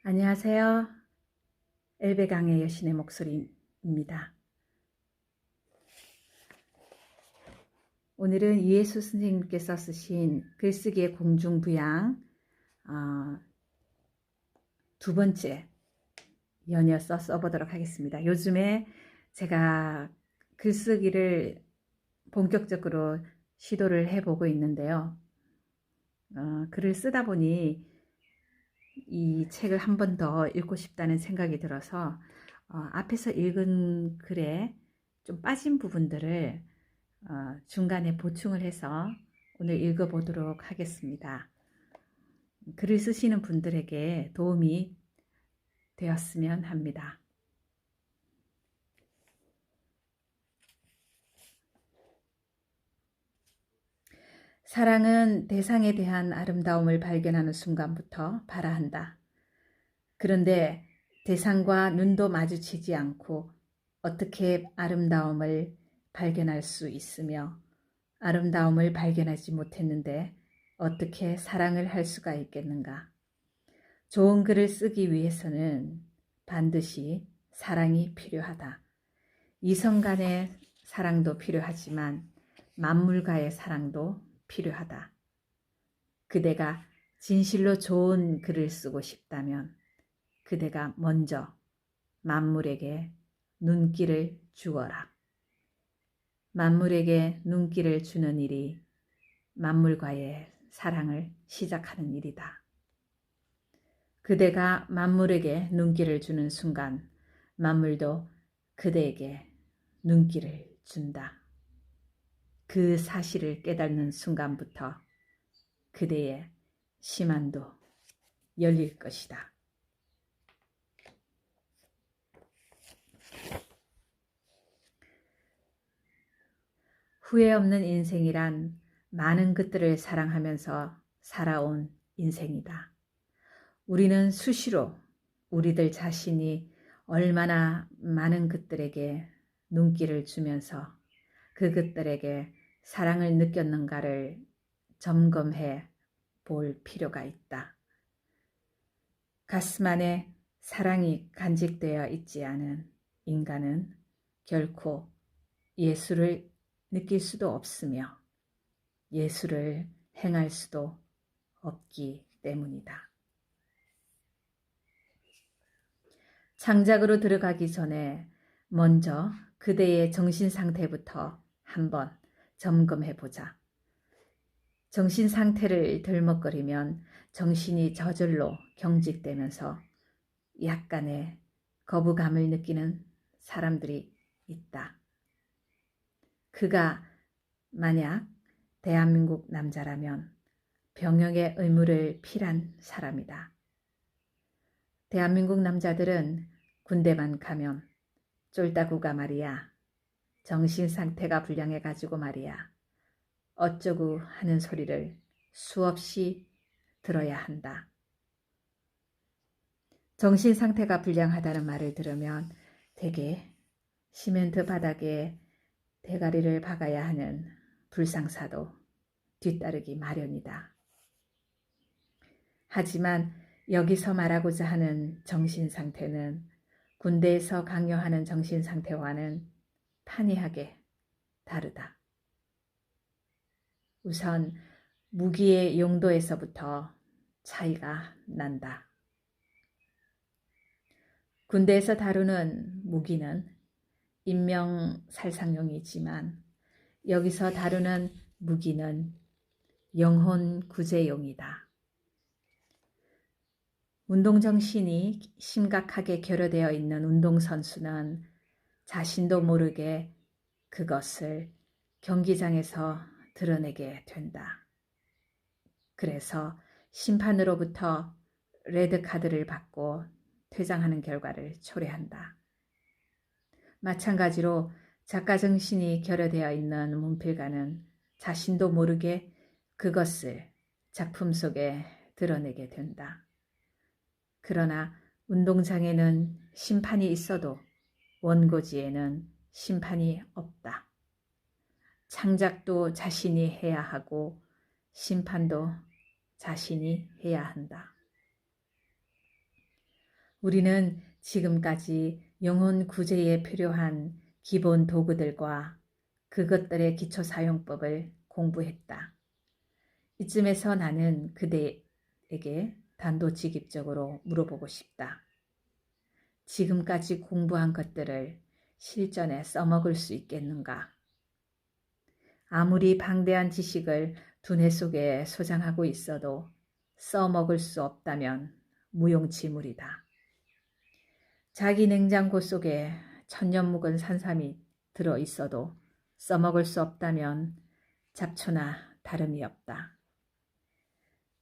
안녕하세요. 엘베강의 여신의 목소리입니다. 오늘은 이예수 선생님께서 쓰신 글쓰기의 공중부양 두 번째 연이어서 써보도록 하겠습니다. 요즘에 제가 글쓰기를 본격적으로 시도를 해보고 있는데요. 글을 쓰다 보니 이 책을 한 번 더 읽고 싶다는 생각이 들어서 앞에서 읽은 글에 좀 빠진 부분들을 중간에 보충을 해서 오늘 읽어보도록 하겠습니다. 글을 쓰시는 분들에게 도움이 되었으면 합니다. 사랑은 대상에 대한 아름다움을 발견하는 순간부터 발화한다. 그런데 대상과 눈도 마주치지 않고 어떻게 아름다움을 발견할 수 있으며 아름다움을 발견하지 못했는데 어떻게 사랑을 할 수가 있겠는가? 좋은 글을 쓰기 위해서는 반드시 사랑이 필요하다. 이성 간의 사랑도 필요하지만 만물과의 사랑도 필요하다. 그대가 진실로 좋은 글을 쓰고 싶다면 그대가 먼저 만물에게 눈길을 주어라. 만물에게 눈길을 주는 일이 만물과의 사랑을 시작하는 일이다. 그대가 만물에게 눈길을 주는 순간 만물도 그대에게 눈길을 준다. 그 사실을 깨닫는 순간부터 그대의 심한도 열릴 것이다. 후회 없는 인생이란 많은 것들을 사랑하면서 살아온 인생이다. 우리는 수시로 우리들 자신이 얼마나 많은 것들에게 눈길을 주면서 그 것들에게 사랑을 느꼈는가를 점검해 볼 필요가 있다. 가슴 안에 사랑이 간직되어 있지 않은 인간은 결코 예수를 느낄 수도 없으며 예수를 행할 수도 없기 때문이다. 창작으로 들어가기 전에 먼저 그대의 정신 상태부터 한번 점검해 보자. 정신 상태를 들먹거리면 정신이 저절로 경직되면서 약간의 거부감을 느끼는 사람들이 있다. 그가 만약 대한민국 남자라면 병역의 의무를 필한 사람이다. 대한민국 남자들은 군대만 가면 쫄다구가 말이야, 정신 상태가 불량해가지고 말이야, 어쩌고 하는 소리를 수없이 들어야 한다. 정신 상태가 불량하다는 말을 들으면 대개 시멘트 바닥에 대가리를 박아야 하는 불상사도 뒤따르기 마련이다. 하지만 여기서 말하고자 하는 정신 상태는 군대에서 강요하는 정신 상태와는 판이하게 다르다. 우선 무기의 용도에서부터 차이가 난다. 군대에서 다루는 무기는 인명살상용이지만 여기서 다루는 무기는 영혼 구제용이다. 운동정신이 심각하게 결여되어 있는 운동선수는 자신도 모르게 그것을 경기장에서 드러내게 된다. 그래서 심판으로부터 레드카드를 받고 퇴장하는 결과를 초래한다. 마찬가지로 작가정신이 결여되어 있는 문필가는 자신도 모르게 그것을 작품 속에 드러내게 된다. 그러나 운동장에는 심판이 있어도 원고지에는 심판이 없다. 창작도 자신이 해야 하고 심판도 자신이 해야 한다. 우리는 지금까지 영혼 구제에 필요한 기본 도구들과 그것들의 기초 사용법을 공부했다. 이쯤에서 나는 그대에게 단도직입적으로 물어보고 싶다. 지금까지 공부한 것들을 실전에 써먹을 수 있겠는가? 아무리 방대한 지식을 두뇌 속에 소장하고 있어도 써먹을 수 없다면 무용지물이다. 자기 냉장고 속에 천년 묵은 산삼이 들어있어도 써먹을 수 없다면 잡초나 다름이 없다.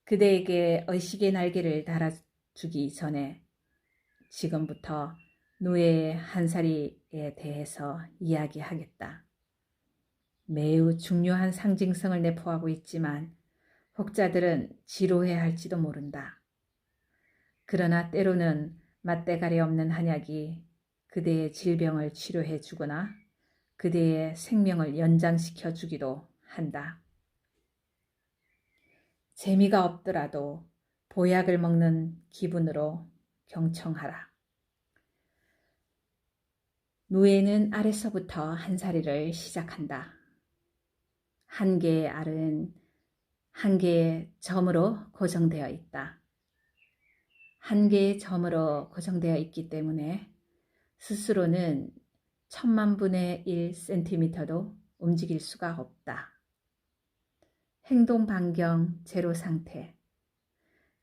그대에게 의식의 날개를 달아주기 전에 지금부터 누에의 한사리에 대해서 이야기하겠다. 매우 중요한 상징성을 내포하고 있지만 혹자들은 지루해할지도 모른다. 그러나 때로는 맞대가리 없는 한약이 그대의 질병을 치료해 주거나 그대의 생명을 연장시켜 주기도 한다. 재미가 없더라도 보약을 먹는 기분으로 경청하라. 누에는 아래서부터 한사리를 시작한다. 한 개의 알은 한 개의 점으로 고정되어 있다. 한 개의 점으로 고정되어 있기 때문에 스스로는 1000만분의 1cm도 움직일 수가 없다. 행동 반경 제로 상태.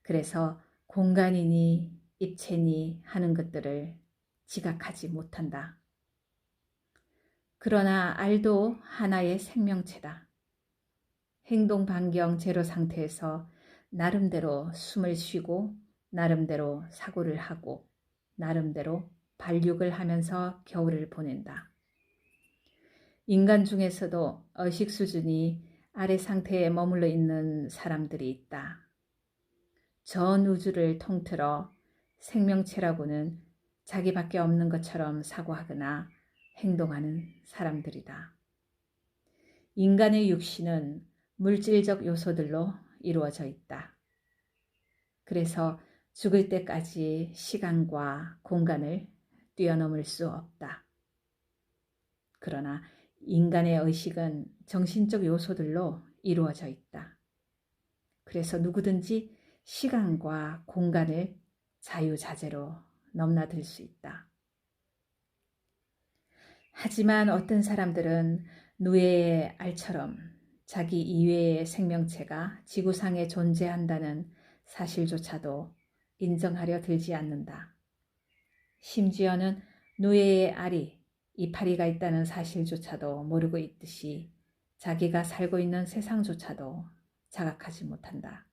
그래서 공간이니 입체니 하는 것들을 지각하지 못한다. 그러나 알도 하나의 생명체다. 행동 반경 제로 상태에서 나름대로 숨을 쉬고 나름대로 사고를 하고 나름대로 발육을 하면서 겨울을 보낸다. 인간 중에서도 의식 수준이 아래 상태에 머물러 있는 사람들이 있다. 전 우주를 통틀어 생명체라고는 자기밖에 없는 것처럼 사고하거나 행동하는 사람들이다. 인간의 육신은 물질적 요소들로 이루어져 있다. 그래서 죽을 때까지 시간과 공간을 뛰어넘을 수 없다. 그러나 인간의 의식은 정신적 요소들로 이루어져 있다. 그래서 누구든지 시간과 공간을 자유자재로 넘나들 수 있다. 하지만 어떤 사람들은 누에의 알처럼 자기 이외의 생명체가 지구상에 존재한다는 사실조차도 인정하려 들지 않는다. 심지어는 누에의 알이 이파리가 있다는 사실조차도 모르고 있듯이 자기가 살고 있는 세상조차도 자각하지 못한다.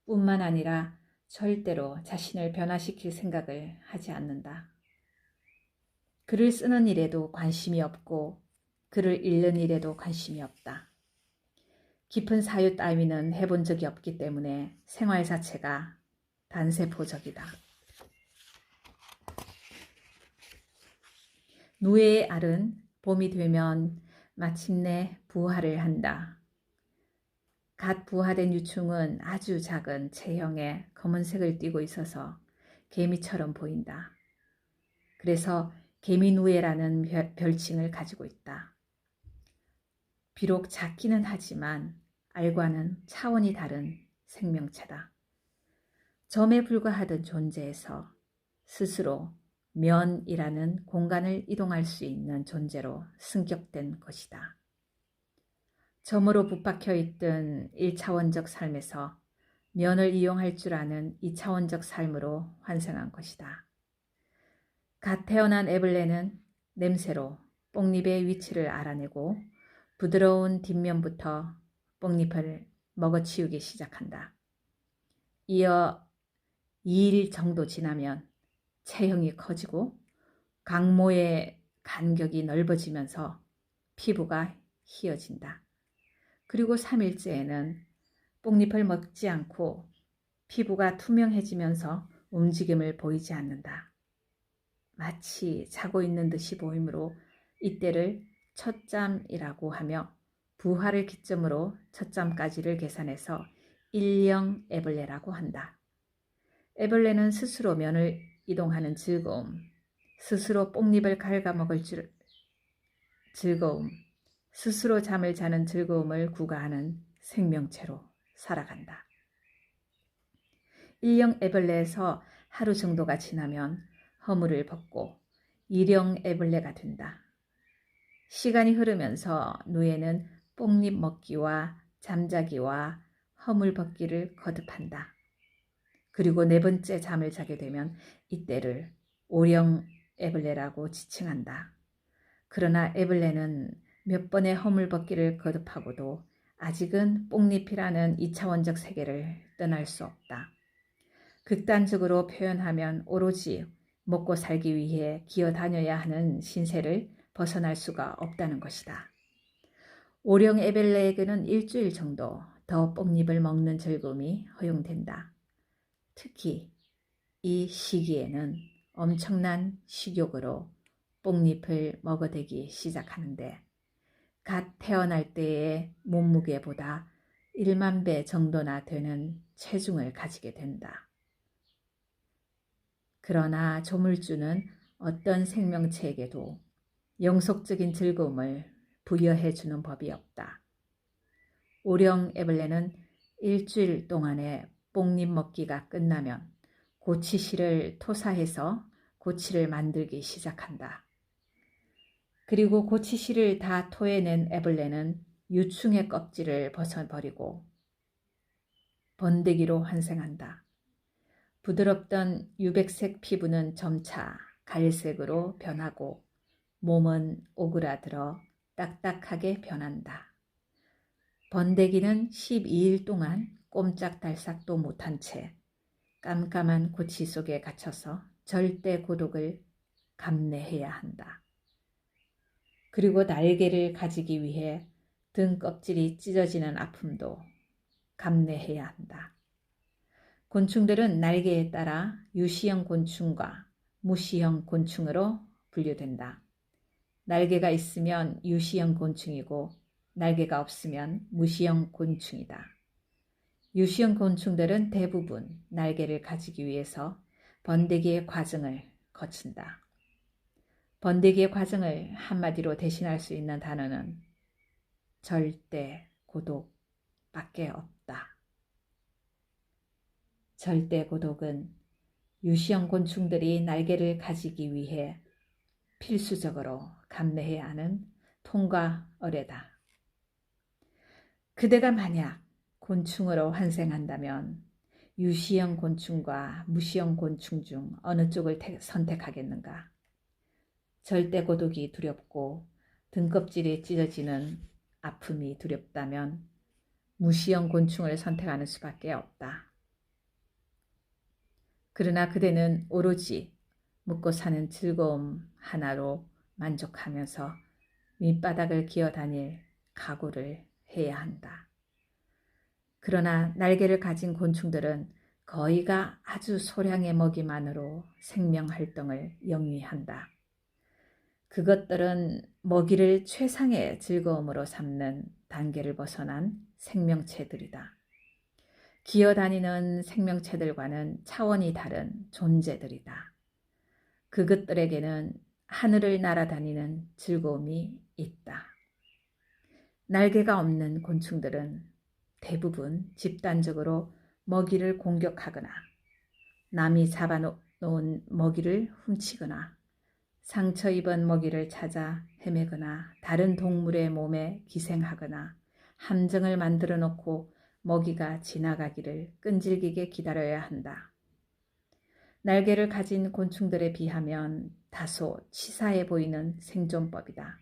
뿐만 아니라 절대로 자신을 변화시킬 생각을 하지 않는다. 글을 쓰는 일에도 관심이 없고 글을 읽는 일에도 관심이 없다. 깊은 사유 따위는 해본 적이 없기 때문에 생활 자체가 단세포적이다. 누에의 알은 봄이 되면 마침내 부화를 한다. 갓 부화된 유충은 아주 작은 체형의 검은색을 띠고 있어서 개미처럼 보인다. 그래서 개미누에라는 별칭을 가지고 있다. 비록 작기는 하지만 알과는 차원이 다른 생명체다. 점에 불과하던 존재에서 스스로 면이라는 공간을 이동할 수 있는 존재로 승격된 것이다. 점으로 붙박혀 있던 1차원적 삶에서 면을 이용할 줄 아는 2차원적 삶으로 환생한 것이다. 갓 태어난 애벌레는 냄새로 뽕잎의 위치를 알아내고 부드러운 뒷면부터 뽕잎을 먹어치우기 시작한다. 이어 2일 정도 지나면 체형이 커지고 강모의 간격이 넓어지면서 피부가 휘어진다. 그리고 3일째에는 뽕잎을 먹지 않고 피부가 투명해지면서 움직임을 보이지 않는다. 마치 자고 있는 듯이 보이므로 이때를 첫잠이라고 하며 부화를 기점으로 첫잠까지를 계산해서 일령 애벌레라고 한다. 애벌레는 스스로 면을 이동하는 즐거움, 스스로 뽕잎을 갉아먹을 즐거움, 스스로 잠을 자는 즐거움을 구가하는 생명체로 살아간다. 일령 애벌레에서 하루 정도가 지나면 허물을 벗고 일령 애벌레가 된다. 시간이 흐르면서 누에는 뽕잎 먹기와 잠자기와 허물 벗기를 거듭한다. 그리고 네 번째 잠을 자게 되면 이때를 오령 애벌레라고 지칭한다. 그러나 애벌레는 몇 번의 허물 벗기를 거듭하고도 아직은 뽕잎이라는 2차원적 세계를 떠날 수 없다. 극단적으로 표현하면 오로지 먹고 살기 위해 기어다녀야 하는 신세를 벗어날 수가 없다는 것이다. 오령 애벌레에게는 일주일 정도 더 뽕잎을 먹는 즐거움이 허용된다. 특히 이 시기에는 엄청난 식욕으로 뽕잎을 먹어대기 시작하는데 갓 태어날 때의 몸무게보다 1만 배 정도나 되는 체중을 가지게 된다. 그러나 조물주는 어떤 생명체에게도 영속적인 즐거움을 부여해주는 법이 없다. 오령 애벌레는 일주일 동안의 뽕잎 먹기가 끝나면 고치실을 토사해서 고치를 만들기 시작한다. 그리고 고치실을 다 토해낸 애벌레는 유충의 껍질을 벗어버리고 번데기로 환생한다. 부드럽던 유백색 피부는 점차 갈색으로 변하고 몸은 오그라들어 딱딱하게 변한다. 번데기는 12일 동안 꼼짝달싹도 못한 채 깜깜한 고치 속에 갇혀서 절대 고독을 감내해야 한다. 그리고 날개를 가지기 위해 등 껍질이 찢어지는 아픔도 감내해야 한다. 곤충들은 날개에 따라 유시형 곤충과 무시형 곤충으로 분류된다. 날개가 있으면 유시형 곤충이고 날개가 없으면 무시형 곤충이다. 유시형 곤충들은 대부분 날개를 가지기 위해서 번데기의 과정을 거친다. 번데기의 과정을 한마디로 대신할 수 있는 단어는 절대 고독밖에 없다. 절대 고독은 유시형 곤충들이 날개를 가지기 위해 필수적으로 감내해야 하는 통과 어뢰다. 그대가 만약 곤충으로 환생한다면 유시형 곤충과 무시형 곤충 중 어느 쪽을 선택하겠는가? 절대 고독이 두렵고 등껍질이 찢어지는 아픔이 두렵다면 무시형 곤충을 선택하는 수밖에 없다. 그러나 그대는 오로지 먹고 사는 즐거움 하나로 만족하면서 밑바닥을 기어다닐 각오를 해야 한다. 그러나 날개를 가진 곤충들은 거의가 아주 소량의 먹이만으로 생명활동을 영위한다. 그것들은 먹이를 최상의 즐거움으로 삼는 단계를 벗어난 생명체들이다. 기어다니는 생명체들과는 차원이 다른 존재들이다. 그것들에게는 하늘을 날아다니는 즐거움이 있다. 날개가 없는 곤충들은 대부분 집단적으로 먹이를 공격하거나 남이 잡아놓은 먹이를 훔치거나 상처 입은 먹이를 찾아 헤매거나 다른 동물의 몸에 기생하거나 함정을 만들어 놓고 먹이가 지나가기를 끈질기게 기다려야 한다. 날개를 가진 곤충들에 비하면 다소 치사해 보이는 생존법이다.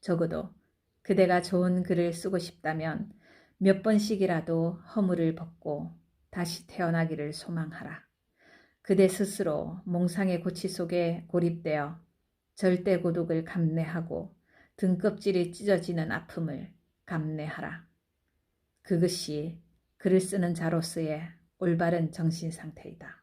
적어도 그대가 좋은 글을 쓰고 싶다면 몇 번씩이라도 허물을 벗고 다시 태어나기를 소망하라. 그대 스스로 몽상의 고치 속에 고립되어 절대 고독을 감내하고 등껍질이 찢어지는 아픔을 감내하라. 그것이 글을 쓰는 자로서의 올바른 정신 상태이다.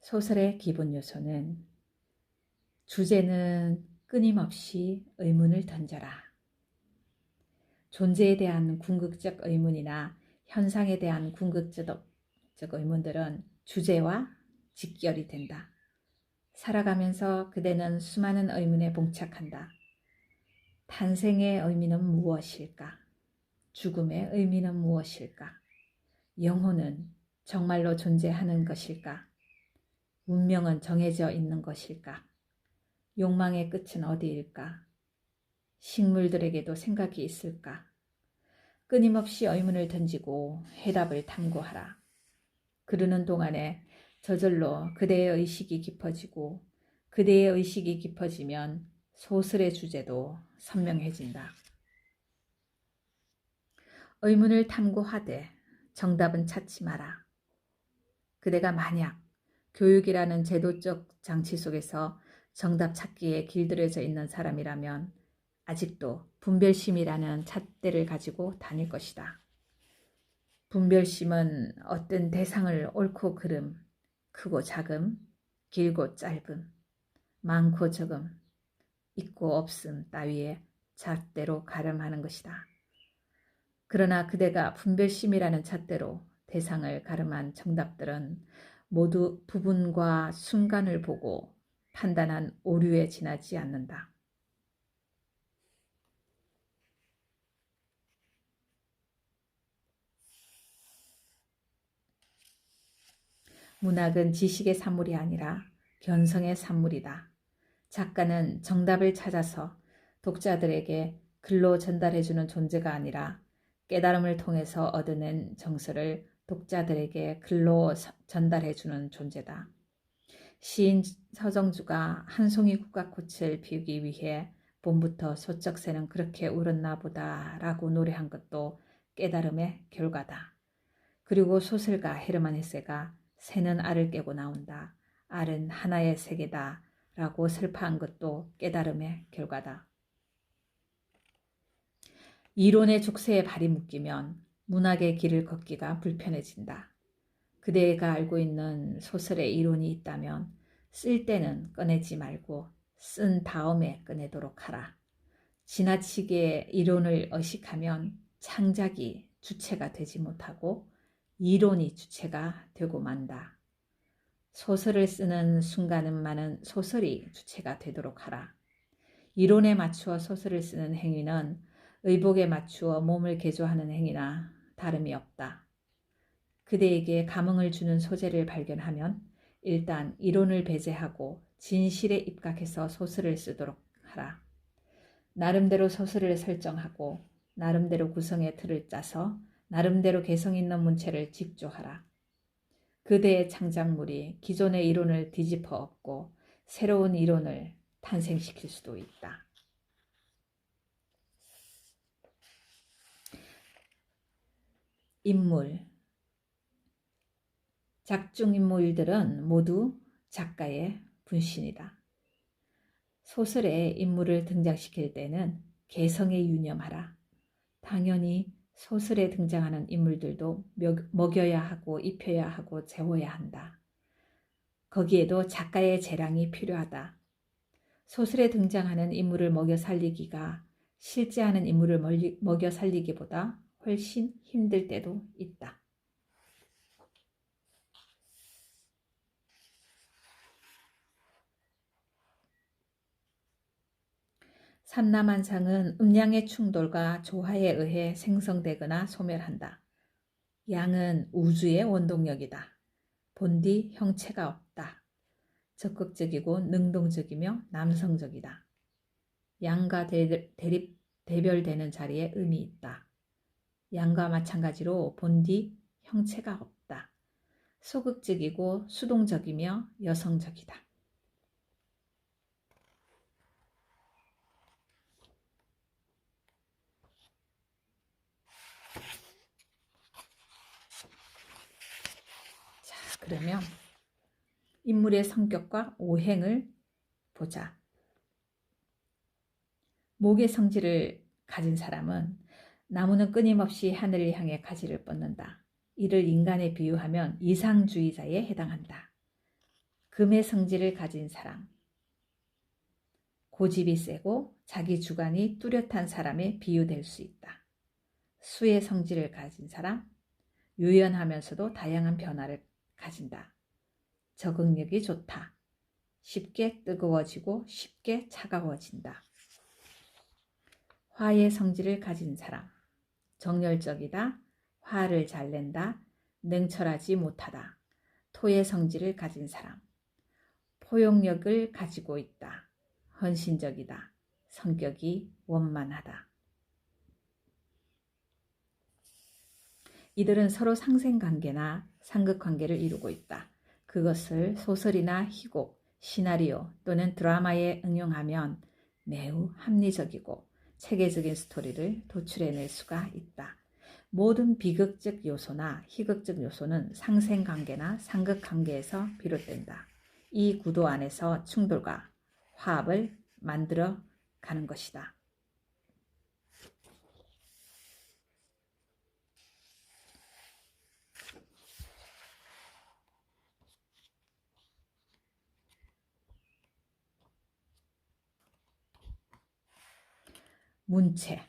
소설의 기본 요소는 주제는 끊임없이 의문을 던져라. 존재에 대한 궁극적 의문이나 현상에 대한 궁극적 의문들은 주제와 직결이 된다. 살아가면서 그대는 수많은 의문에 봉착한다. 탄생의 의미는 무엇일까? 죽음의 의미는 무엇일까? 영혼은 정말로 존재하는 것일까? 운명은 정해져 있는 것일까? 욕망의 끝은 어디일까? 식물들에게도 생각이 있을까? 끊임없이 의문을 던지고 해답을 탐구하라. 그러는 동안에 저절로 그대의 의식이 깊어지고 그대의 의식이 깊어지면 소설의 주제도 선명해진다. 의문을 탐구하되 정답은 찾지 마라. 그대가 만약 교육이라는 제도적 장치 속에서 정답 찾기에 길들여져 있는 사람이라면 아직도 분별심이라는 잣대를 가지고 다닐 것이다. 분별심은 어떤 대상을 옳고 그름, 크고 작음, 길고 짧음, 많고 적음, 있고 없음 따위의 잣대로 가름하는 것이다. 그러나 그대가 분별심이라는 잣대로 대상을 가름한 정답들은 모두 부분과 순간을 보고 판단한 오류에 지나지 않는다. 문학은 지식의 산물이 아니라 견성의 산물이다. 작가는 정답을 찾아서 독자들에게 글로 전달해주는 존재가 아니라 깨달음을 통해서 얻어낸 정서를 독자들에게 글로 전달해주는 존재다. 시인 서정주가 한 송이 국화꽃을 피우기 위해 봄부터 소쩍 새는 그렇게 울었나 보다 라고 노래한 것도 깨달음의 결과다. 그리고 소설가 헤르만 헤세가 새는 알을 깨고 나온다. 알은 하나의 세계다 라고 설파한 것도 깨달음의 결과다. 이론의 족쇄에 발이 묶이면 문학의 길을 걷기가 불편해진다. 그대가 알고 있는 소설의 이론이 있다면 쓸 때는 꺼내지 말고 쓴 다음에 꺼내도록 하라. 지나치게 이론을 의식하면 창작이 주체가 되지 못하고 이론이 주체가 되고 만다. 소설을 쓰는 순간은만은 소설이 주체가 되도록 하라. 이론에 맞추어 소설을 쓰는 행위는 의복에 맞추어 몸을 개조하는 행위나 다름이 없다. 그대에게 감흥을 주는 소재를 발견하면 일단 이론을 배제하고 진실에 입각해서 소설을 쓰도록 하라. 나름대로 소설을 설정하고 나름대로 구성의 틀을 짜서 나름대로 개성 있는 문체를 직조하라. 그대의 창작물이 기존의 이론을 뒤집어 엎고 새로운 이론을 탄생시킬 수도 있다. 인물. 작중 인물들은 모두 작가의 분신이다. 소설에 인물을 등장시킬 때는 개성에 유념하라. 당연히 소설에 등장하는 인물들도 먹여야 하고 입혀야 하고 재워야 한다. 거기에도 작가의 재량이 필요하다. 소설에 등장하는 인물을 먹여 살리기가 실제 하는 인물을 먹여 살리기보다 훨씬 힘들 때도 있다. 산남한상은 음양의 충돌과 조화에 의해 생성되거나 소멸한다. 양은 우주의 원동력이다. 본디 형체가 없다. 적극적이고 능동적이며 남성적이다. 양과 대별되는 자리에 음이 있다. 양과 마찬가지로 본디 형체가 없다. 소극적이고 수동적이며 여성적이다. 자, 그러면 인물의 성격과 오행을 보자. 목의 성질을 가진 사람은 나무는 끊임없이 하늘을 향해 가지를 뻗는다. 이를 인간에 비유하면 이상주의자에 해당한다. 금의 성질을 가진 사람, 고집이 세고 자기 주관이 뚜렷한 사람에 비유될 수 있다. 수의 성질을 가진 사람, 유연하면서도 다양한 변화를 가진다. 적응력이 좋다. 쉽게 뜨거워지고 쉽게 차가워진다. 화의 성질을 가진 사람, 정열적이다. 화를 잘 낸다. 냉철하지 못하다. 토의 성질을 가진 사람, 포용력을 가지고 있다. 헌신적이다. 성격이 원만하다. 이들은 서로 상생관계나 상극관계를 이루고 있다. 그것을 소설이나 희곡, 시나리오 또는 드라마에 응용하면 매우 합리적이고 체계적인 스토리를 도출해낼 수가 있다. 모든 비극적 요소나 희극적 요소는 상생관계나 상극관계에서 비롯된다. 이 구도 안에서 충돌과 화합을 만들어 가는 것이다. 문체.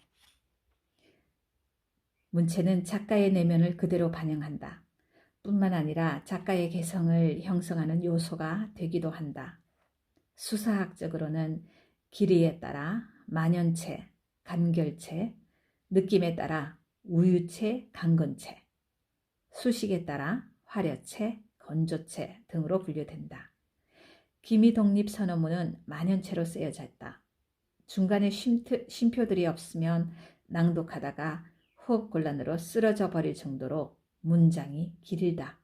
문체는 작가의 내면을 그대로 반영한다. 뿐만 아니라 작가의 개성을 형성하는 요소가 되기도 한다. 수사학적으로는 길이에 따라 만연체, 간결체, 느낌에 따라 우유체, 강건체, 수식에 따라 화려체, 건조체 등으로 분류된다. 기미독립선언문은 만연체로 쓰여져 있다. 중간에 쉼표들이 없으면 낭독하다가 호흡곤란으로 쓰러져 버릴 정도로 문장이 길다.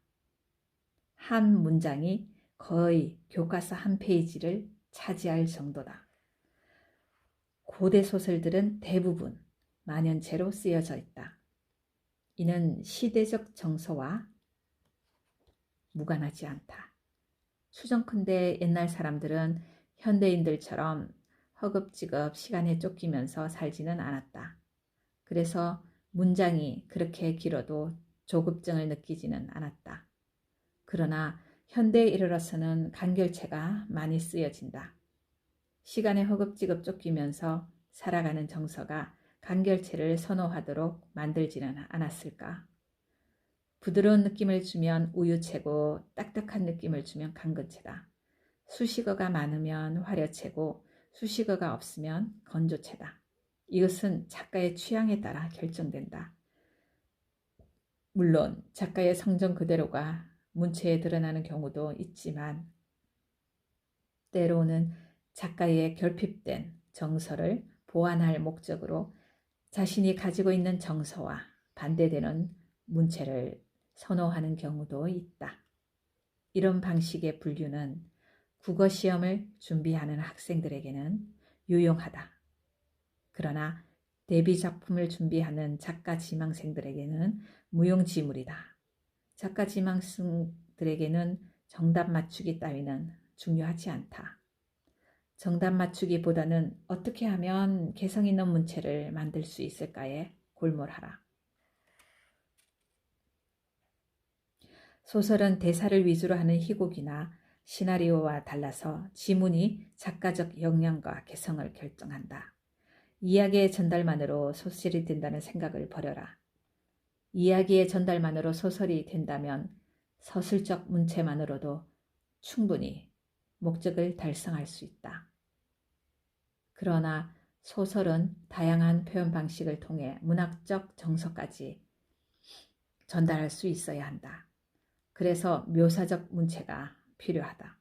한 문장이 거의 교과서 한 페이지를 차지할 정도다. 고대 소설들은 대부분 만연체로 쓰여져 있다. 이는 시대적 정서와 무관하지 않다. 추정컨대 옛날 사람들은 현대인들처럼 허겁지겁 시간에 쫓기면서 살지는 않았다. 그래서 문장이 그렇게 길어도 조급증을 느끼지는 않았다. 그러나 현대에 이르러서는 간결체가 많이 쓰여진다. 시간에 허겁지겁 쫓기면서 살아가는 정서가 간결체를 선호하도록 만들지는 않았을까? 부드러운 느낌을 주면 우유체고 딱딱한 느낌을 주면 강건체다. 수식어가 많으면 화려체고 수식어가 없으면 건조체다. 이것은 작가의 취향에 따라 결정된다. 물론 작가의 성정 그대로가 문체에 드러나는 경우도 있지만 때로는 작가의 결핍된 정서를 보완할 목적으로 자신이 가지고 있는 정서와 반대되는 문체를 선호하는 경우도 있다. 이런 방식의 분류는 국어시험을 준비하는 학생들에게는 유용하다. 그러나 데뷔작품을 준비하는 작가 지망생들에게는 무용지물이다. 작가 지망생들에게는 정답 맞추기 따위는 중요하지 않다. 정답 맞추기보다는 어떻게 하면 개성 있는 문체를 만들 수 있을까에 골몰하라. 소설은 대사를 위주로 하는 희곡이나 시나리오와 달라서 지문이 작가적 역량과 개성을 결정한다. 이야기의 전달만으로 소설이 된다는 생각을 버려라. 이야기의 전달만으로 소설이 된다면 서술적 문체만으로도 충분히 목적을 달성할 수 있다. 그러나 소설은 다양한 표현 방식을 통해 문학적 정서까지 전달할 수 있어야 한다. 그래서 묘사적 문체가 필요하다.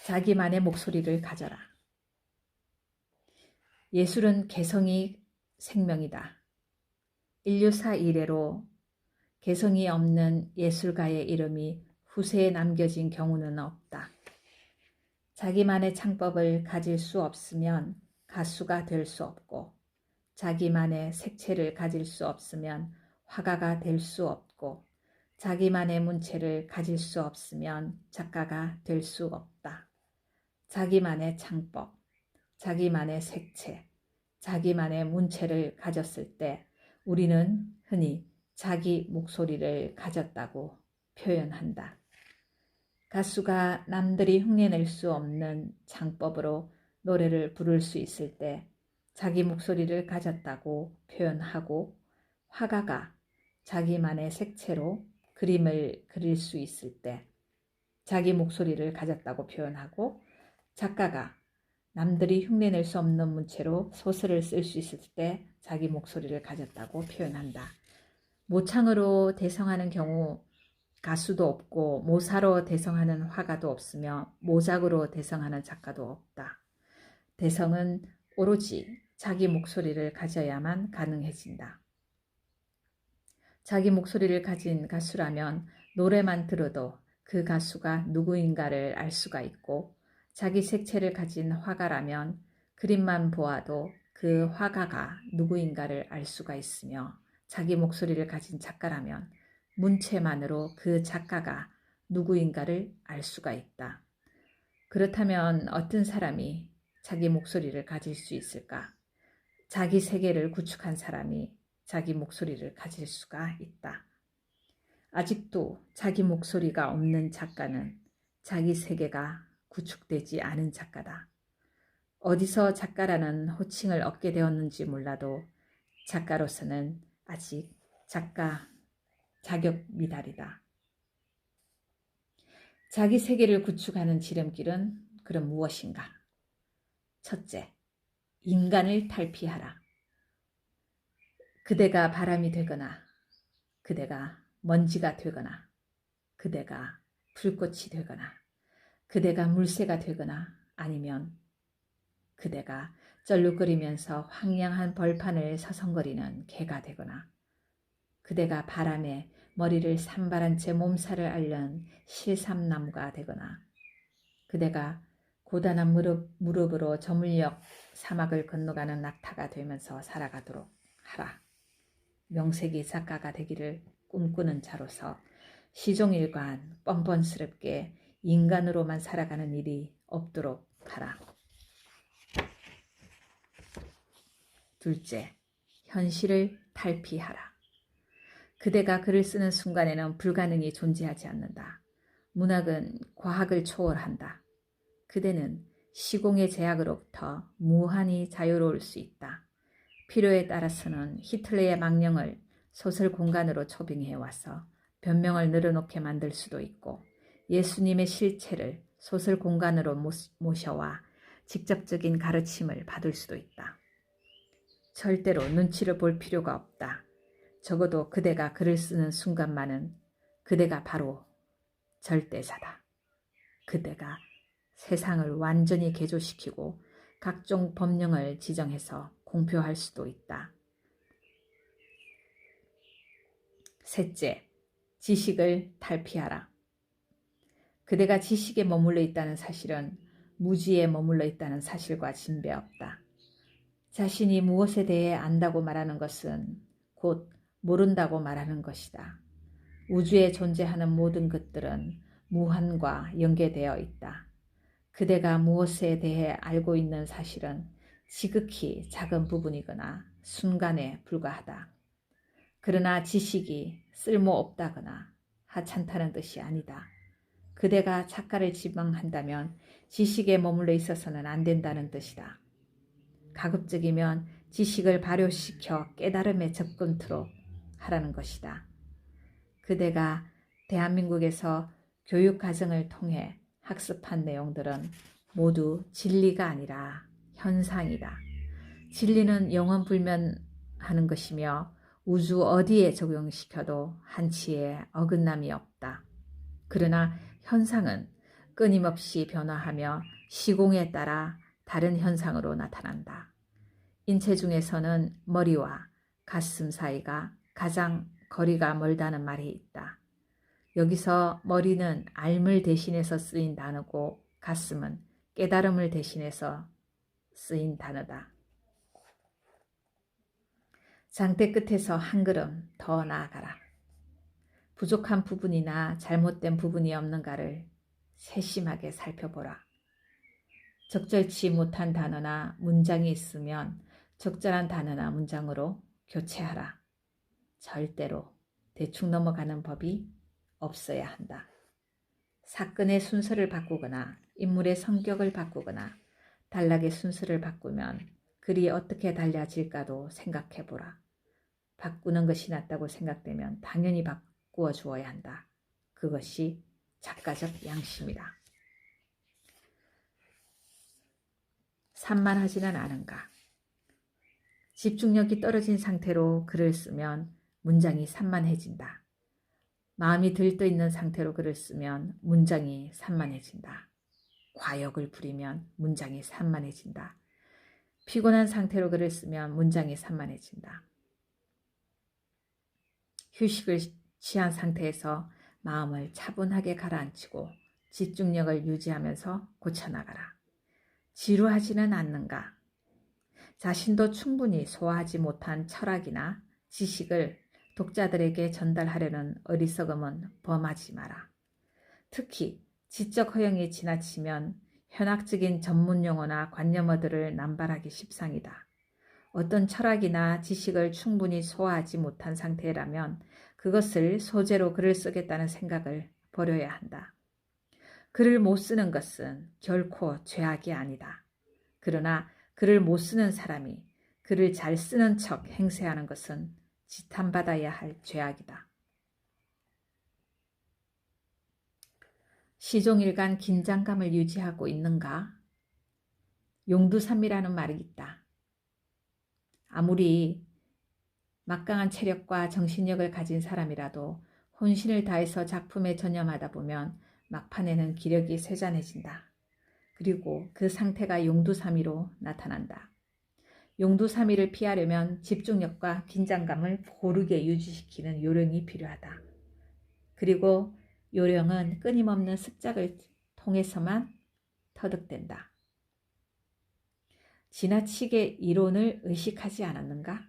자기만의 목소리를 가져라. 예술은 개성이 생명이다. 인류사 이래로 개성이 없는 예술가의 이름이 후세에 남겨진 경우는 없다. 자기만의 창법을 가질 수 없으면 가수가 될 수 없고, 자기만의 색채를 가질 수 없으면 화가가 될 수 없고, 자기만의 문체를 가질 수 없으면 작가가 될 수 없다. 자기만의 창법, 자기만의 색채, 자기만의 문체를 가졌을 때 우리는 흔히 자기 목소리를 가졌다고 표현한다. 가수가 남들이 흉내낼 수 없는 창법으로 노래를 부를 수 있을 때 자기 목소리를 가졌다고 표현하고, 화가가 자기만의 색채로 그림을 그릴 수 있을 때 자기 목소리를 가졌다고 표현하고, 작가가 남들이 흉내낼 수 없는 문체로 소설을 쓸 수 있을 때 자기 목소리를 가졌다고 표현한다. 모창으로 대성하는 경우 가수도 없고, 모사로 대성하는 화가도 없으며, 모작으로 대성하는 작가도 없다. 대성은 오로지 자기 목소리를 가져야만 가능해진다. 자기 목소리를 가진 가수라면 노래만 들어도 그 가수가 누구인가를 알 수가 있고, 자기 색채를 가진 화가라면 그림만 보아도 그 화가가 누구인가를 알 수가 있으며, 자기 목소리를 가진 작가라면 문체만으로 그 작가가 누구인가를 알 수가 있다. 그렇다면 어떤 사람이 자기 목소리를 가질 수 있을까? 자기 세계를 구축한 사람이 자기 목소리를 가질 수가 있다. 아직도 자기 목소리가 없는 작가는 자기 세계가 구축되지 않은 작가다. 어디서 작가라는 호칭을 얻게 되었는지 몰라도 작가로서는 아직 작가 자격 미달이다. 자기 세계를 구축하는 지름길은 그럼 무엇인가? 첫째, 인간을 탈피하라. 그대가 바람이 되거나, 그대가 먼지가 되거나, 그대가 불꽃이 되거나, 그대가 물새가 되거나, 아니면 그대가 쩔룩거리면서 황량한 벌판을 서성거리는 개가 되거나, 그대가 바람에 머리를 산발한 채 몸살을 앓는 실삼나무가 되거나, 그대가 고단한 무릎으로 저물녘 사막을 건너가는 낙타가 되면서 살아가도록 하라. 명색이 작가가 되기를 꿈꾸는 자로서 시종일관 뻔뻔스럽게 인간으로만 살아가는 일이 없도록 하라. 둘째, 현실을 탈피하라. 그대가 글을 쓰는 순간에는 불가능이 존재하지 않는다. 문학은 과학을 초월한다. 그대는 시공의 제약으로부터 무한히 자유로울 수 있다. 필요에 따라서는 히틀러의 망령을 소설 공간으로 초빙해와서 변명을 늘어놓게 만들 수도 있고, 예수님의 실체를 소설 공간으로 모셔와 직접적인 가르침을 받을 수도 있다. 절대로 눈치를 볼 필요가 없다. 적어도 그대가 글을 쓰는 순간만은 그대가 바로 절대사다. 그대가 세상을 완전히 개조시키고 각종 법령을 지정해서 공표할 수도 있다. 셋째, 지식을 탈피하라. 그대가 지식에 머물러 있다는 사실은 무지에 머물러 있다는 사실과 진배 없다. 자신이 무엇에 대해 안다고 말하는 것은 곧 모른다고 말하는 것이다. 우주에 존재하는 모든 것들은 무한과 연계되어 있다. 그대가 무엇에 대해 알고 있는 사실은 지극히 작은 부분이거나 순간에 불과하다. 그러나 지식이 쓸모없다거나 하찮다는 뜻이 아니다. 그대가 작가를 지망한다면 지식에 머물러 있어서는 안 된다는 뜻이다. 가급적이면 지식을 발효시켜 깨달음에 접근토록 하라는 것이다. 그대가 대한민국에서 교육과정을 통해 학습한 내용들은 모두 진리가 아니라 현상이다. 진리는 영원불면하는 것이며 우주 어디에 적용시켜도 한치의 어긋남이 없다. 그러나 현상은 끊임없이 변화하며 시공에 따라 다른 현상으로 나타난다. 인체 중에서는 머리와 가슴 사이가 가장 거리가 멀다는 말이 있다. 여기서 머리는 알물 대신해서 쓰인 단어고 가슴은 깨달음을 대신해서 쓰인 단어다. 장대 끝에서 한 걸음 더 나아가라. 부족한 부분이나 잘못된 부분이 없는가를 세심하게 살펴보라. 적절치 못한 단어나 문장이 있으면 적절한 단어나 문장으로 교체하라. 절대로 대충 넘어가는 법이 없어야 한다. 사건의 순서를 바꾸거나 인물의 성격을 바꾸거나 단락의 순서를 바꾸면 글이 어떻게 달라질까도 생각해보라. 바꾸는 것이 낫다고 생각되면 당연히 바꾸어 주어야 한다. 그것이 작가적 양심이다. 산만하지는 않은가? 집중력이 떨어진 상태로 글을 쓰면 문장이 산만해진다. 마음이 들떠있는 상태로 글을 쓰면 문장이 산만해진다. 과욕을 부리면 문장이 산만해진다. 피곤한 상태로 글을 쓰면 문장이 산만해진다. 휴식을 취한 상태에서 마음을 차분하게 가라앉히고 집중력을 유지하면서 고쳐나가라. 지루하지는 않는가? 자신도 충분히 소화하지 못한 철학이나 지식을 독자들에게 전달하려는 어리석음은 범하지 마라. 특히 지적 허영이 지나치면 현학적인 전문 용어나 관념어들을 남발하기 십상이다. 어떤 철학이나 지식을 충분히 소화하지 못한 상태라면 그것을 소재로 글을 쓰겠다는 생각을 버려야 한다. 글을 못 쓰는 것은 결코 죄악이 아니다. 그러나 글을 못 쓰는 사람이 글을 잘 쓰는 척 행세하는 것은 지탄받아야 할 죄악이다. 시종일관 긴장감을 유지하고 있는가? 용두삼이라는 말이 있다. 아무리 막강한 체력과 정신력을 가진 사람이라도 혼신을 다해서 작품에 전념하다 보면 막판에는 기력이 쇠잔해진다. 그리고 그 상태가 용두삼이로 나타난다. 용두삼이를 피하려면 집중력과 긴장감을 고르게 유지시키는 요령이 필요하다. 그리고 요령은 끊임없는 습작을 통해서만 터득된다. 지나치게 이론을 의식하지 않았는가?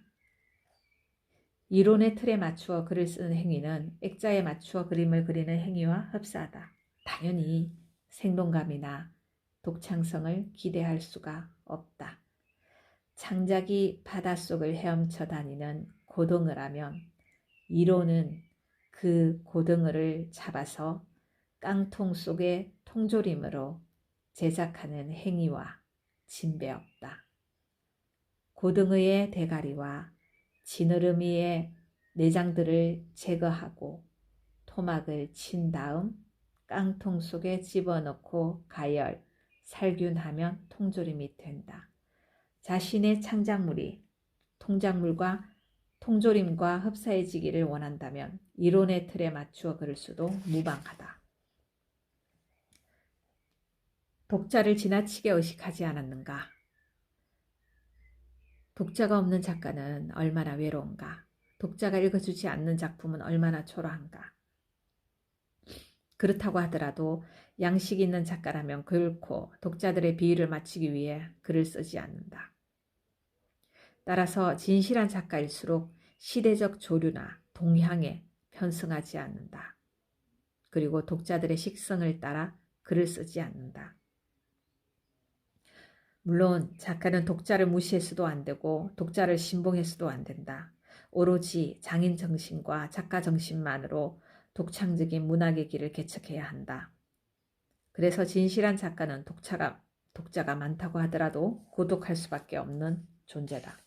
이론의 틀에 맞추어 글을 쓰는 행위는 액자에 맞추어 그림을 그리는 행위와 흡사하다. 당연히 생동감이나 독창성을 기대할 수가 없다. 창작이 바닷속을 헤엄쳐 다니는 고등어라면 이론은 그 고등어를 잡아서 깡통 속의 통조림으로 제작하는 행위와 진배 없다. 고등어의 대가리와 지느러미의 내장들을 제거하고 토막을 친 다음 깡통 속에 집어넣고 가열, 살균하면 통조림이 된다. 자신의 창작물이 통조림과 흡사해지기를 원한다면 이론의 틀에 맞추어 글을 써도 무방하다. 독자를 지나치게 의식하지 않았는가? 독자가 없는 작가는 얼마나 외로운가? 독자가 읽어주지 않는 작품은 얼마나 초라한가? 그렇다고 하더라도 양식 있는 작가라면 결코 독자들의 비위를 맞추기 위해 글을 쓰지 않는다. 따라서 진실한 작가일수록 시대적 조류나 동향에 편승하지 않는다. 그리고 독자들의 식성을 따라 글을 쓰지 않는다. 물론 작가는 독자를 무시해서도 안 되고 독자를 신봉해서도 안 된다. 오로지 장인 정신과 작가 정신만으로 독창적인 문학의 길을 개척해야 한다. 그래서 진실한 작가는 독자가 많다고 하더라도 고독할 수밖에 없는 존재다.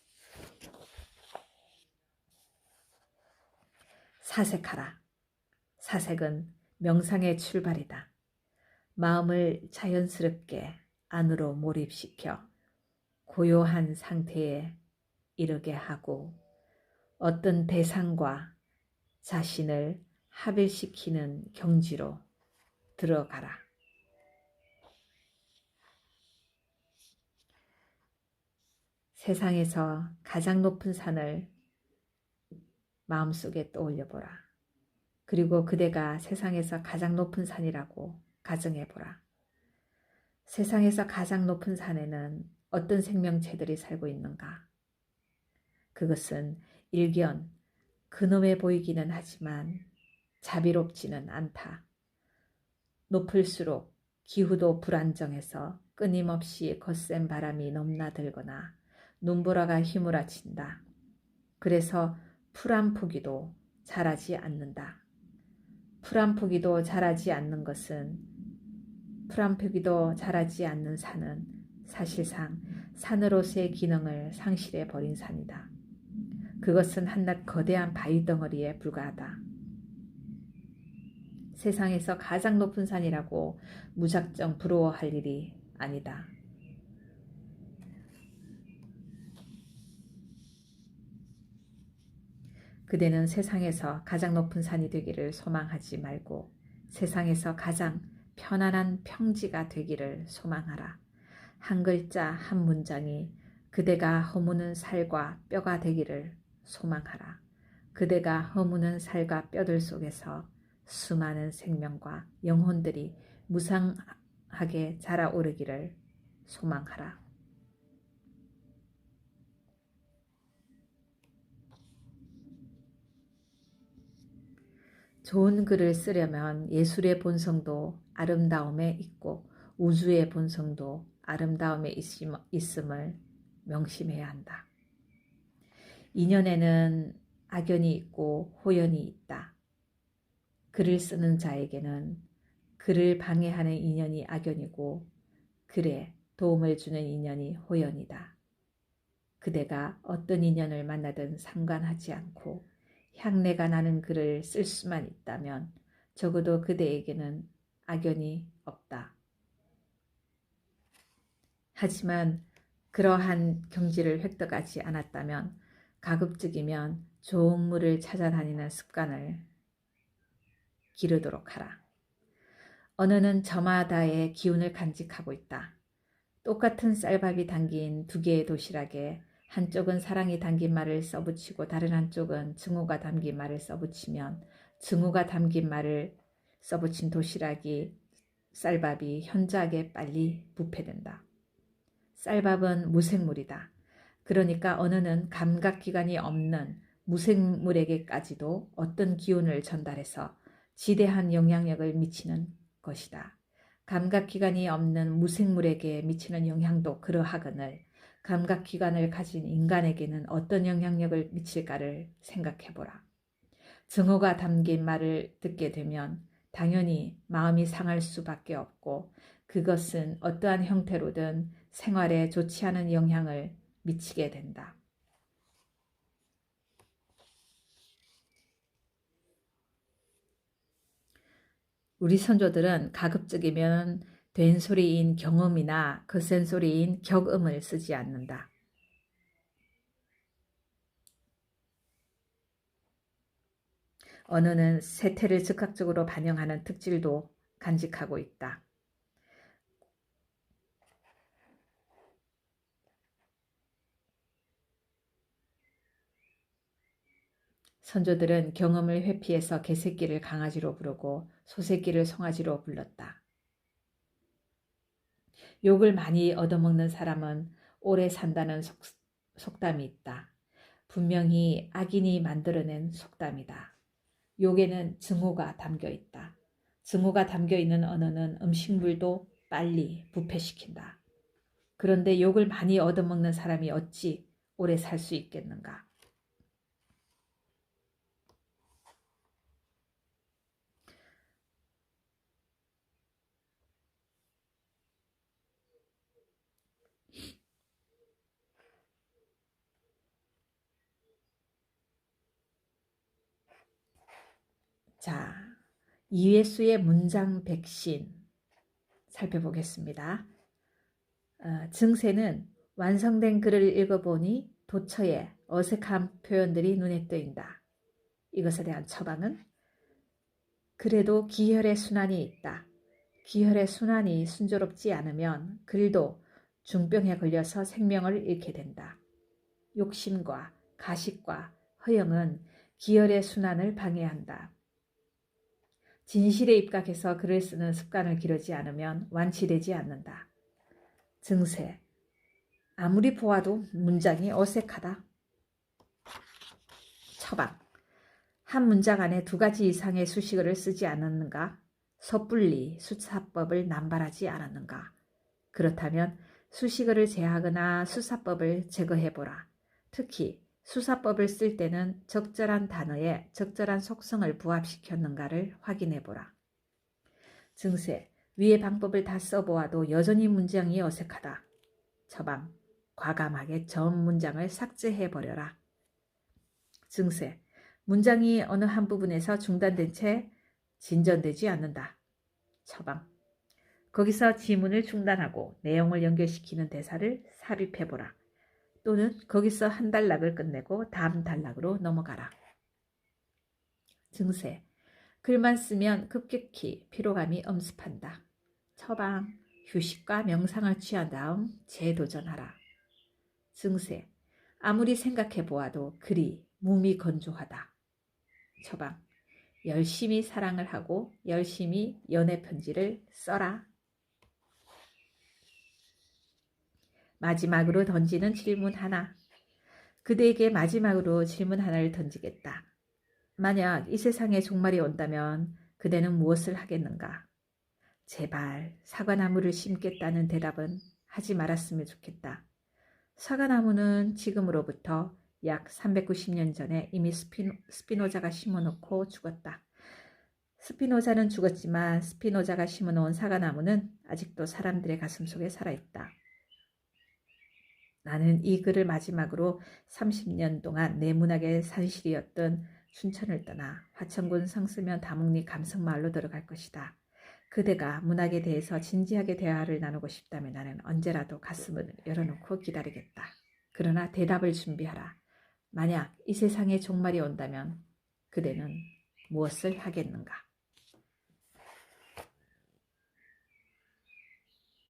사색하라. 사색은 명상의 출발이다. 마음을 자연스럽게 안으로 몰입시켜 고요한 상태에 이르게 하고 어떤 대상과 자신을 합일시키는 경지로 들어가라. 세상에서 가장 높은 산을 마음속에 떠올려보라. 그리고 그대가 세상에서 가장 높은 산이라고 가정해보라. 세상에서 가장 높은 산에는 어떤 생명체들이 살고 있는가? 그것은 일견 근엄해 보이기는 하지만 자비롭지는 않다. 높을수록 기후도 불안정해서 끊임없이 거센 바람이 넘나들거나 눈보라가 휘몰아친다. 그래서 풀 한 포기도 자라지 않는다. 풀 한 포기도 자라지 않는 것은 풀 한 포기도 자라지 않는 산은 사실상 산으로서의 기능을 상실해 버린 산이다. 그것은 한낱 거대한 바위 덩어리에 불과하다. 세상에서 가장 높은 산이라고 무작정 부러워할 일이 아니다. 그대는 세상에서 가장 높은 산이 되기를 소망하지 말고 세상에서 가장 편안한 평지가 되기를 소망하라. 한 글자 한 문장이 그대가 허무는 살과 뼈가 되기를 소망하라. 그대가 허무는 살과 뼈들 속에서 수많은 생명과 영혼들이 무상하게 자라오르기를 소망하라. 좋은 글을 쓰려면 예술의 본성도 아름다움에 있고 우주의 본성도 아름다움에 있음을 명심해야 한다. 인연에는 악연이 있고 호연이 있다. 글을 쓰는 자에게는 글을 방해하는 인연이 악연이고 글에 도움을 주는 인연이 호연이다. 그대가 어떤 인연을 만나든 상관하지 않고 향내가 나는 글을 쓸 수만 있다면 적어도 그대에게는 악연이 없다. 하지만 그러한 경지를 획득하지 않았다면 가급적이면 좋은 물을 찾아다니는 습관을 기르도록 하라. 언어는 저마다의 기운을 간직하고 있다. 똑같은 쌀밥이 담긴 두 개의 도시락에 한쪽은 사랑이 담긴 말을 써붙이고 다른 한쪽은 증오가 담긴 말을 써붙이면 증오가 담긴 말을 써붙인 도시락이 쌀밥이 현저하게 빨리 부패된다. 쌀밥은 무생물이다. 그러니까 언어는 감각기관이 없는 무생물에게까지도 어떤 기운을 전달해서 지대한 영향력을 미치는 것이다. 감각기관이 없는 무생물에게 미치는 영향도 그러하거늘 감각기관을 가진 인간에게는 어떤 영향력을 미칠까를 생각해보라. 증오가 담긴 말을 듣게 되면 당연히 마음이 상할 수밖에 없고 그것은 어떠한 형태로든 생활에 좋지 않은 영향을 미치게 된다. 우리 선조들은 가급적이면 된소리인 경음이나 거센소리인 격음을 쓰지 않는다. 언어는 세태를 즉각적으로 반영하는 특질도 간직하고 있다. 선조들은 경음을 회피해서 개새끼를 강아지로 부르고 소새끼를 송아지로 불렀다. 욕을 많이 얻어먹는 사람은 오래 산다는 속담이 있다. 분명히 악인이 만들어낸 속담이다. 욕에는 증오가 담겨 있다. 증오가 담겨 있는 언어는 음식물도 빨리 부패시킨다. 그런데 욕을 많이 얻어먹는 사람이 어찌 오래 살 수 있겠는가? 자, 이회수의 문장 백신 살펴보겠습니다. 증세는 완성된 글을 읽어보니 도처에 어색한 표현들이 눈에 띄인다. 이것에 대한 처방은 그래도 기혈의 순환이 있다. 기혈의 순환이 순조롭지 않으면 글도 중병에 걸려서 생명을 잃게 된다. 욕심과 가식과 허영은 기혈의 순환을 방해한다. 진실에 입각해서 글을 쓰는 습관을 기르지 않으면 완치되지 않는다. 증세. 아무리 보아도 문장이 어색하다. 처방. 한 문장 안에 2가지 이상의 수식어를 쓰지 않았는가? 섣불리 수사법을 남발하지 않았는가? 그렇다면 수식어를 제하거나 수사법을 제거해보라. 특히 수사법을 쓸 때는 적절한 단어에 적절한 속성을 부합시켰는가를 확인해보라. 증세, 위의 방법을 다 써보아도 여전히 문장이 어색하다. 처방, 과감하게 전 문장을 삭제해버려라. 증세, 문장이 어느 한 부분에서 중단된 채 진전되지 않는다. 처방, 거기서 지문을 중단하고 내용을 연결시키는 대사를 삽입해보라. 또는 거기서 한 단락을 끝내고 다음 단락으로 넘어가라. 증세, 글만 쓰면 급격히 피로감이 엄습한다. 처방, 휴식과 명상을 취한 다음 재도전하라. 증세, 아무리 생각해 보아도 글이 몸이 건조하다. 처방, 열심히 사랑을 하고 열심히 연애 편지를 써라. 마지막으로 던지는 질문 하나. 그대에게 마지막으로 질문 하나를 던지겠다. 만약 이 세상에 종말이 온다면 그대는 무엇을 하겠는가? 제발 사과나무를 심겠다는 대답은 하지 말았으면 좋겠다. 사과나무는 지금으로부터 약 390년 전에 이미 스피노자가 심어놓고 죽었다. 스피노자는 죽었지만 스피노자가 심어놓은 사과나무는 아직도 사람들의 가슴속에 살아있다. 나는 이 글을 마지막으로 30년 동안 내 문학의 산실이었던 춘천을 떠나 화천군 성스면 다목리 감성마을로 들어갈 것이다. 그대가 문학에 대해서 진지하게 대화를 나누고 싶다면 나는 언제라도 가슴을 열어놓고 기다리겠다. 그러나 대답을 준비하라. 만약 이 세상에 종말이 온다면 그대는 무엇을 하겠는가?